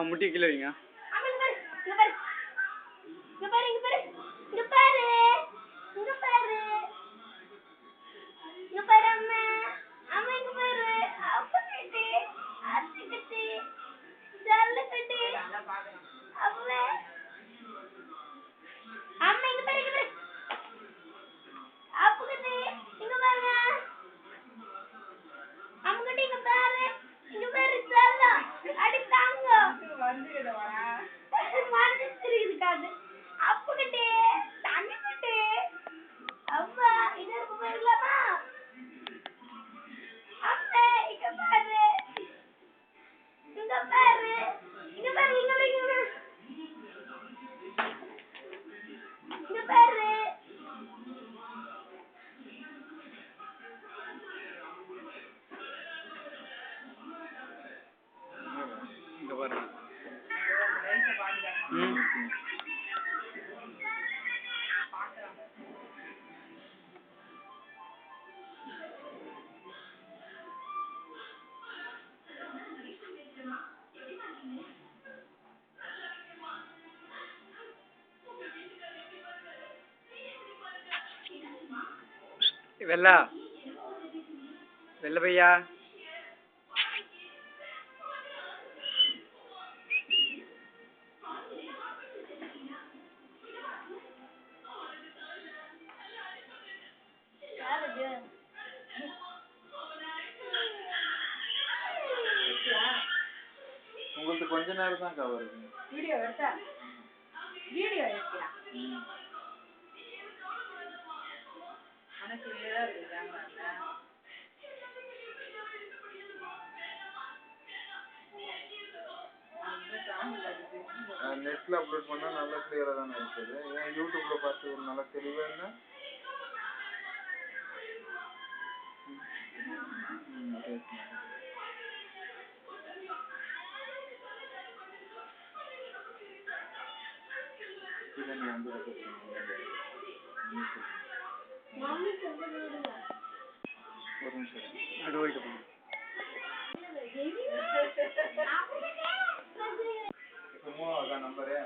முட்டி கீழே வைங்க. இங்க பாருங்க. வெள்ளா வெள்ள பையா உங்களுக்கு கொஞ்ச நேரம் தான் கவர் வீடியோ எடுத்தா வீடியோ எடுத்தியா ஆனா கிளியரா இருக்கு கேமரா நெட்ல அப்லோட் பண்ணா நல்லா கிளியரா தான் இருக்குது. ஏன் யூடியூப்ல பார்த்து நல்லா தெளிவா என்ன நம்பரு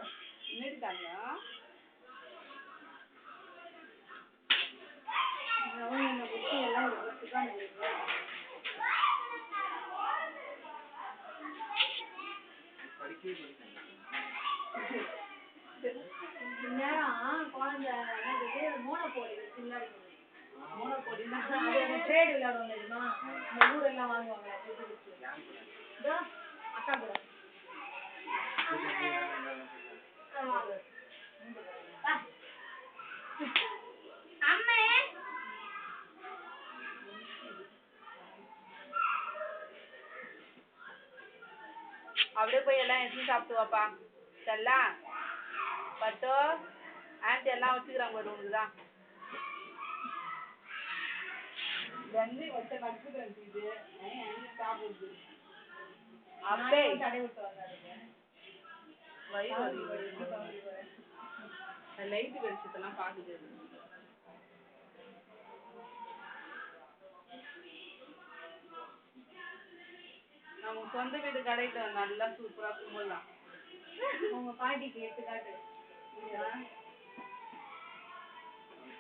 நேரம் குழந்தை மோனோபோலி விளையாடுங்க. மோனோபோலினா ட்ரேட் விளையாடுவாங்க தெரியுமா? இந்த ஊரெல்லாம் வாங்குவாங்க அக்கா கூட அப்படியே போய் எல்லாம் எடுத்து சாப்பிட்டு வாப்பா. சரிங்களா? பட்டோ ஆன்ட்டி எல்லாம் வச்சுக்கிறாங்க ஒரு உனக்குதான் வெள்ளி வச்ச கடுப்புக்கிறேன் இது சாப்பிடுது அப்படியே தடை விட்டு வந்தாருங்க லைட்டு வெளிச்சத்தெல்லாம் பார்க்குது. நம்ம சொந்த வீட்டு கடைக்கு நல்லா சூப்பரா கும்பிடலாம். உங்க பாட்டிக்கு எடுத்துக்காட்டு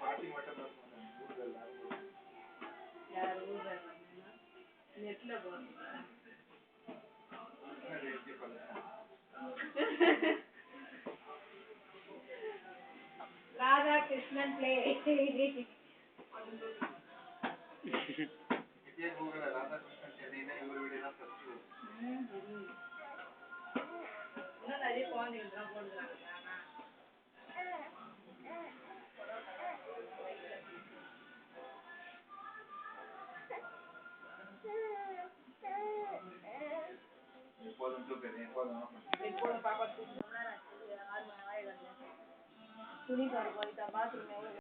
பாட்டி மட்டும் யார் ஊர்ல நெட்ல போறோம் ராதா கிருஷ்ணன் பிளே ராதா கிருஷ்ணன் சென்னைனா இவர் வீடு தான் ஃபர்ஸ்ட். இன்னும் நிறைய குழந்தைங்க தான் போடுறாங்க. துணி காடு போயிட்டா பாத்ரூம்